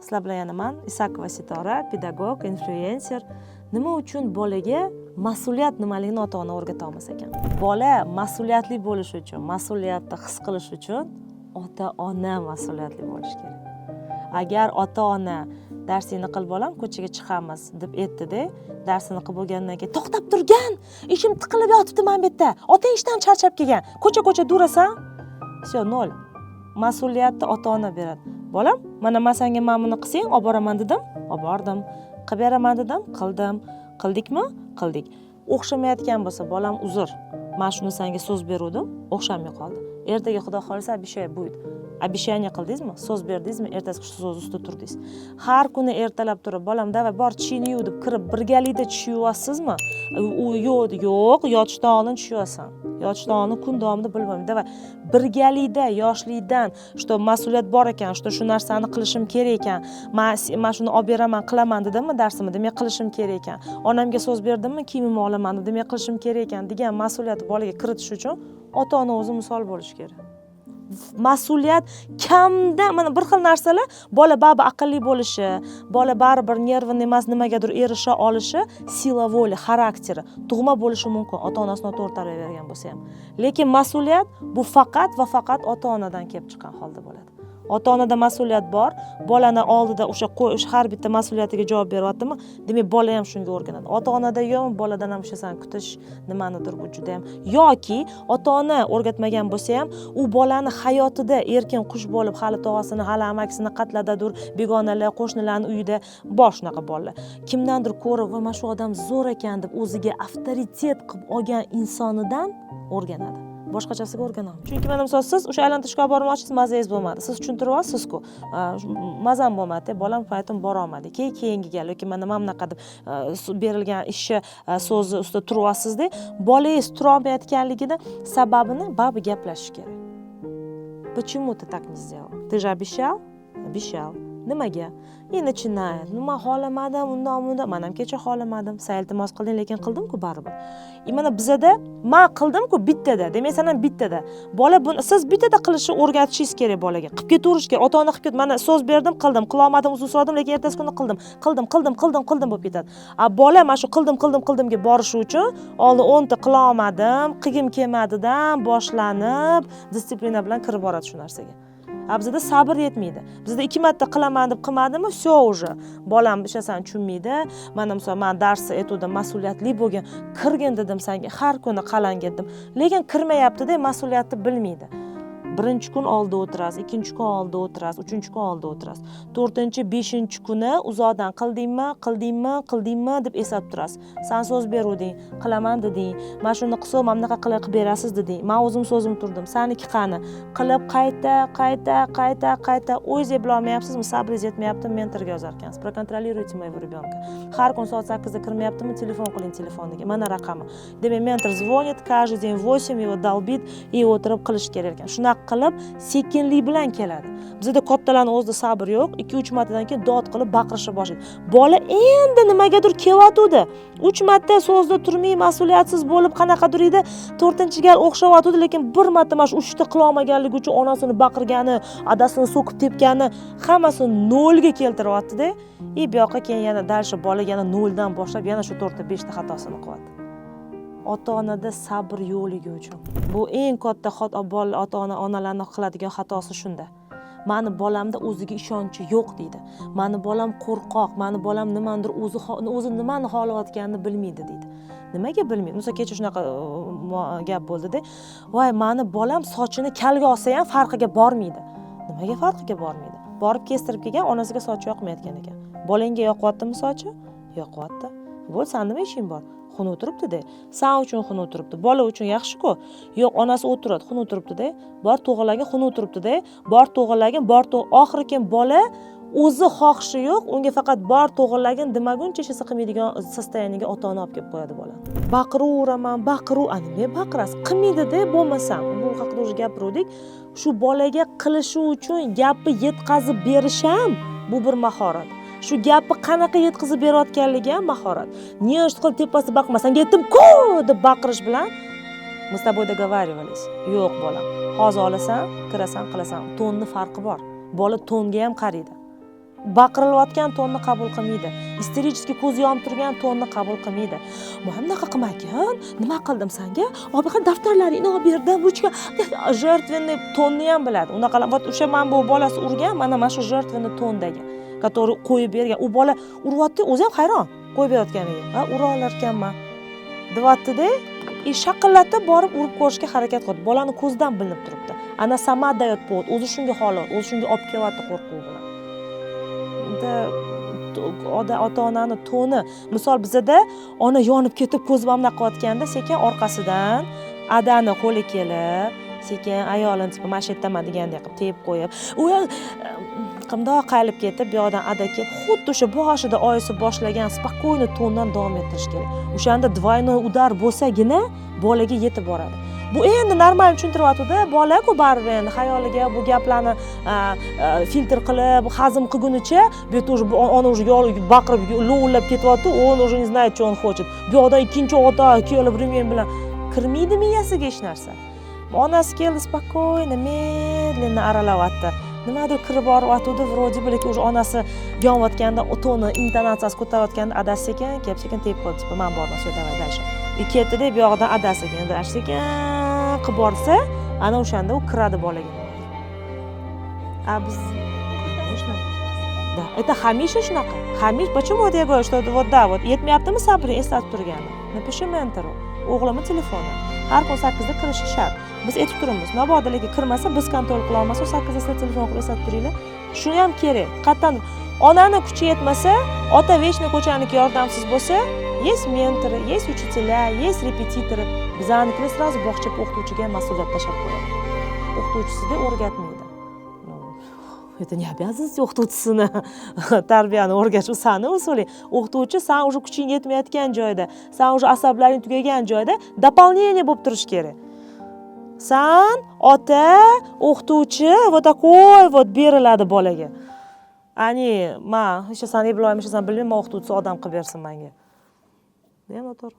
Sizlar bilan yana men Isakova Sitora, pedagog, influencer. Nima uchun bolaga mas'uliyat nimaligini ota-ona o'rgata olmas ekan? Bola mas'uliyatli bo'lish uchun, mas'uliyatni his qilish uchun ota-ona mas'uliyatli bo'lish kerak. Agar ota-ona darsingni qil bolam, ko'chaga chiqamiz deb aytdi-da, darsini qilib bo'lgandan keyin to'xtab turgan, ishim tiqilib yotibdi men bu yerda. Otang ishdan charchab kelgan. Ko'cha durasan, все, nol. Mas'uliyatni ota-ona beradi. Bolam, mana men senga mana buni qilsang, olib boraman dedim, olib bordim. Qilib beraman dedim, qildim. Qildikmi? Qildik. O'xshamayotgan bo'lsa, bolam uzr. Men shuni senga so'z beruvdim, o'xshamay qoldi. Ertaga xudo xolisa обещание будет. Обещание qildingizmi? So'z berdingizmi? Ertasi so'z ustida turdingiz. Har kuni ertalab turib, bolam, davay bor tishingni yuv deb kirib, birgalikda tish yuvyapsizmi? U yo'q, yotishdan oldin tish yuvasan. Yotishdan oldin kun davomida bilmayman. Davay birgalikda yoshlikdan, что mas'uliyat bor ekan, что shu narsani qilishim kerak ekan. Men shuni olib beraman, qilaman dedimmi darsimni? Demak qilishim kerak ekan. Onamga so'z berdimmi, kiyimimni olaman, demak qilishim kerak ekan degan mas'uliyatni bolaga kiritish uchun ota-ona o'zi misol bo'lish kerak. Mas'uliyat kamda, mana bir xil narsalar, bola baribir aqlli bo'lishi, bola baribir nervini emas nimagadir erisha olishi, sila voли, xarakteri, tug'ma bo'lishi mumkin, ota-onasi noto'g'ri tarbiya bergan bo'lsa ham. Lekin mas'uliyat bu faqat va faqat ota-onadan kelib chiqqan holda bo'ladi. Ota-onada mas'uliyat bor, bolani oldida o'sha har bitta mas'uliyatiga javob beryaptimi? Demak, bola ham shunga o'rganadi. Ota-onada yo'q, boladan ham o'shasan kutish nimanidir bu juda ham. Yoki ota-ona o'rgatmagan bo'lsa ham, u bolani hayotida erkin qush bo'lib, hali tog'asini, hali amakisini qatladadir, begonalar, qo'shnilarning uyida bor shunaqa bolalar. Kimdandir ko'rib, va mana shu odam zo'r ekan deb o'ziga avtoritet qilib olgan insonidan o'rganadi. Boshqachasiga o'rganamiz. Chunki mana misol siz o'sha aylantirishga olib bormoqchisiz, mazangiz bo'lmadi. Siz tushuntiryapsiz-ku. Mazam bo'lmadi, bolam paytim bora olmadi. Keyingi gal yoki mana bunaqa deb berilgan ishni so'zi ustida turyapsiz-da, bolangiz tura olmayotganligini sababini baribir gaplashish kerak. Почему ты так не сделал? Ты же обещал? Обещал. Nimaga? Endi chinay, nima xohlamadim, undan, men ham kecha xohlamadim. Sen iltimos qilding, lekin qildim-ku baribir. Mana bizada men qildim-ku bittada, demak sen ham bittada. Bola buni siz bittada qilishni o'rgatishingiz kerak bolaga. Qilib ketaverish kerak. Ota-ona qilib ket, mana so'z berdim, qildim, qila olmadim, uzr so'radim, lekin ertasi kuni qildim bo'lib ketadi. Bola mana shu qildimga borishi uchun oldin 10 ta qila olmadim, qilgim kelmadidan boshlanib, disiplina bilan kirib boradi shu narsaga. Bizda sabr yetmaydi. Bizda 2 marta qilaman deb qilmadimmi, все уже. Bolam ishasan tushunmaydi. Mana misol men darsni aytuvdim, mas'uliyatli bo'lgan, kirgin dedim senga, har kuni qalang dedim. Lekin kirmayapti-da, mas'uliyatni bilmaydi. Birinchi kun oldida o'tirasiz, ikkinchi kun oldida o'tirasiz, uchinchi kun oldida o'tirasiz. 4-chi, 5-chi kuni uzoqdan qildingmi deb eslab turasiz. Sen so'z beruvding, qilaman deding. Men shuni qilsam, mana bunaqa qilib berasiz deding. Men o'zim so'zim turdim. Seniki qani? Qilib qayta o'zingiz bila olmayapsizmi? Sabringiz yetmayaptimi? Mentorga yozar ekansiz. Prokontrolируйте моего ребенка. Har kun soat 8da kirmayaptimi? Telefon qiling telefoniga. Mana raqami. Demak, mentor звонит каждый день 8, его долбит и o'tirib qilish kerak ekan. Shunaqa qilib sekinlik bilan keladi. Bizda kattalarning o'zida sabr yo'q. 2-3 martadan keyin dod qilib baqirishga boshlaydi. Bola endi nimagadir kelyotdi. 3 marta so'zda turmay mas'uliyatsiz bo'lib qanaqadir edi, 4-gal o'xshayotdi, lekin bir marta mana shu 3ta qila olmaganligi uchun onasini baqirgani, adasini so'kib tepgani hammasini nolga keltiryapti-da. Bu yoqqa keyin yana dalsha bola yana noldan boshlab yana shu 4ta 5ta xatosini qilyapti. Ota-onada sabr yo'qligi uchun. Bu eng katta ota-ona onalarning qiladigan xatosi shunda. Mani bolamda o'ziga ishonchi yo'q deydi. Mani bolam qo'rqoq, mani bolam nimandir o'zi nimani xohlayotganini bilmaydi deydi. Nimaga bilmaydi? Misol kecha shunaqa gap bo'ldi-da. Voy, mani bolam sochini kalga olsa ham farqiga bormaydi. Nimaga farqiga bormaydi? Borib kestirib kelgan, onasiga sochi yoqmayotgan ekan. Bolangga yoqyaptimi sochi? Yoqyapti. Bo'lsa, nima ishing bor? Xun o'tiribdi-da. Sen uchun xun o'tiribdi. Bola uchun yaxshi-ku. Yo'q, onasi o'tiradi, xun o'tiribdi-da. Bor to'g'rilagin, xun o'tiribdi-da. Bor to'g'rilagin, oxiri keyin bola o'zi xohishi yo'q, unga faqat bor to'g'rilagin demaguncha hech narsa qilmaydigan sostoyaniyaga ota-ona olib kelib qo'yadi bola. Baqiraveraman, nima baqirasiz? Qilmaydi-da, bo'lmasam. Bu haqida o'zi gapirdik. Shu bolaga qilishi uchun gapni yetkazib berish ham bu bir mahorat. Shu gapni qanaqa yetkazib berayotganligi ham mahorat. Niyat qilib tepasida baqma, senga aytdim-ku deb baqirish bilan мы с тобой договаривались. Yo'q bolam. Hozir olasan, kirasan, qilasan. Tonning farqi bor. Bola tonga ham qaraydi. baqirilayotgan tonni qabul qilmaydi. Isterichески ko'z yonib turgan tonni qabul qilmaydi. "Men bunaqa qilmagan, nima qildim senga? Obiqa daftarlaringni olib berdim, ruchka, жертвенный tonni ham biladi. Unaqa вот o'sha men bu bolasi urgan, mana shu жертвенный tondagi, который qo'yib bergan. U bola uryapti, o'zi ham hayron qo'yib berayotganiga. Ha, ura olar ekanman. Deyapti-da, shaqillatib borib urib ko'rishga harakat qildi. Bolani ko'zdan bilinib turibdi. Ana sama dayot pot, o'zi shunga holat, o'zi shunga olib kelyapti qo'rquv bilan. Ota-onani toni, misol bizada ona yonib ketib ko'z bamna qilayotganda sekin orqasidan adani qo'li kelib, sekin ayolini tipi mashetdaman degandek qilib tepib qo'yib, u qimdoq qaylib ketib, bu yoqdan ada kelib, xuddi o'sha boshida oyisi boshlagan spokойно tondan davom ettirish kerak. O'shanda двойной udar bo'lsagina bolaga yetib boradi. Bu endi normal tushuntiryapti-da, bola-ku baribir endi xayoliga bu gaplarni filtr qilib, hazm qilgunicha, bu yerda уже ona уже baqirib, lovullab ketyapti, он уже не знает, что он хочет. Bu yoqdan ikkinchi ota kelib remen bilan kirmaydi miyasiga hech narsa. Onasi keldi spokойно, медленно aralayapti. Nimadir kirib boryapti, вроде бы уже onasi yonayotganda, toni intonatsiyasi ko'tarayotganda adasi sekin kelib sekin tepib qo'ydi. Men borman, shu davay dальше. Ketdi-da, bu yoqdan adasiga endi sekin qilib borsa, ana o'shanda u kiradi bolaga. Biz да, это hamisha shunaqa. Hamish, почему вот я говорю, что вот да, вот yetmayaptimi sabri eslatib turgani. Напиши mentoru, o'g'limning telefoni. Har kun 8 da kirishi shart. Biz aytib turamiz, mabodo lekin kirmasa, biz kontrol qila olmasa, 8 da telefon qilib eslatib turinglar. Shuni ham kerak. Qattan onani kuchi yetmasa, ota vechni ko'chaniki yordamsiz bo'lsa, есть mentori, есть учителя, есть repetitori. Bizanikilar сразу bog'cha o'qituvchiga mas'uliyat tashab qo'yadi. O'qituvchisida o'rgatmaydi. Это не обязанность o'qituvchisini tarbiyani o'rgatish, u sani usuling. O'qituvchi sen уже kuching yetmayotgan joyda, sen уже asablaring tugagan joyda дополнение bo'lib turish kerak. Sen ota, o'qituvchi вот такой вот beriladi bolaga. Ani, men hech narsani bilmayman, hech narsani bilmayman, o'qituvchi odam qilib bersin menga. Nima to'g'ri?